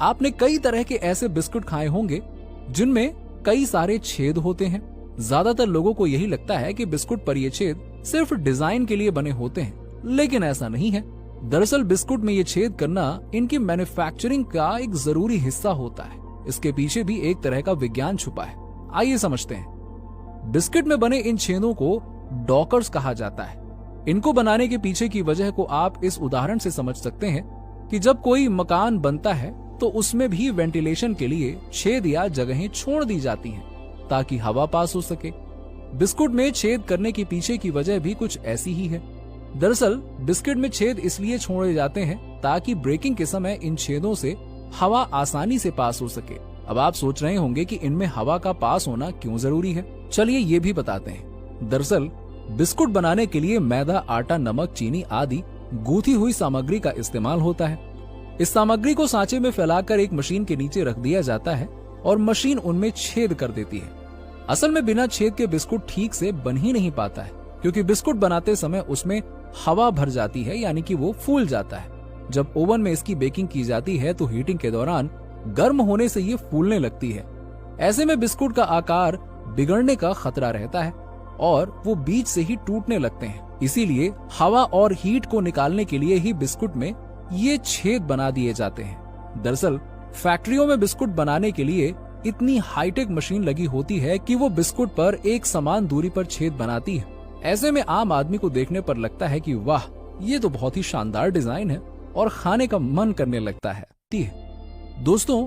आपने कई तरह के ऐसे बिस्कुट खाए होंगे जिनमें कई सारे छेद होते हैं। ज्यादातर लोगों को यही लगता है कि बिस्कुट पर ये छेद सिर्फ डिजाइन के लिए बने होते हैं, लेकिन ऐसा नहीं है। दरअसल बिस्कुट में ये छेद करना इनकी मैन्युफैक्चरिंग का एक जरूरी हिस्सा होता है। इसके पीछे भी एक तरह का विज्ञान छुपा है। आइए समझते हैं। बिस्किट में बने इन छेदों को डॉकर्स कहा जाता है। इनको बनाने के पीछे की वजह को आप इस उदाहरण से समझ सकते हैं कि जब कोई मकान बनता है तो उसमें भी वेंटिलेशन के लिए छेद या जगहें छोड़ दी जाती हैं ताकि हवा पास हो सके। बिस्कुट में छेद करने के पीछे की वजह भी कुछ ऐसी ही है। दरअसल बिस्किट में छेद इसलिए छोड़े जाते हैं ताकि ब्रेकिंग के समय इन छेदों से हवा आसानी से पास हो सके। अब आप सोच रहे होंगे कि इनमें हवा का पास होना क्यों जरूरी है। चलिए ये भी बताते हैं। दरअसल बिस्कुट बनाने के लिए मैदा, आटा, नमक, चीनी आदि गूंथी हुई सामग्री का इस्तेमाल होता है। इस सामग्री को सांचे में फैलाकर एक मशीन के नीचे रख दिया जाता है और मशीन उनमें छेद कर देती है। असल में बिना छेद के बिस्कुट ठीक से बन ही नहीं पाता है, क्योंकि बिस्कुट बनाते समय उसमें हवा भर जाती है, यानी कि वो फूल जाता है। जब ओवन में इसकी बेकिंग की जाती है तो हीटिंग के दौरान गर्म होने से ये फूलने लगती है। ऐसे में बिस्कुट का आकार बिगड़ने का खतरा रहता है और वो बीच से ही टूटने लगते हैं। इसीलिए हवा और हीट को निकालने के लिए ही बिस्कुट में ये छेद बना दिए जाते हैं। दरअसल फैक्ट्रियों में बिस्कुट बनाने के लिए इतनी हाईटेक मशीन लगी होती है कि वो बिस्कुट पर एक समान दूरी पर छेद बनाती है। ऐसे में आम आदमी को देखने पर लगता है कि वाह, ये तो बहुत ही शानदार डिजाइन है और खाने का मन करने लगता है। दोस्तों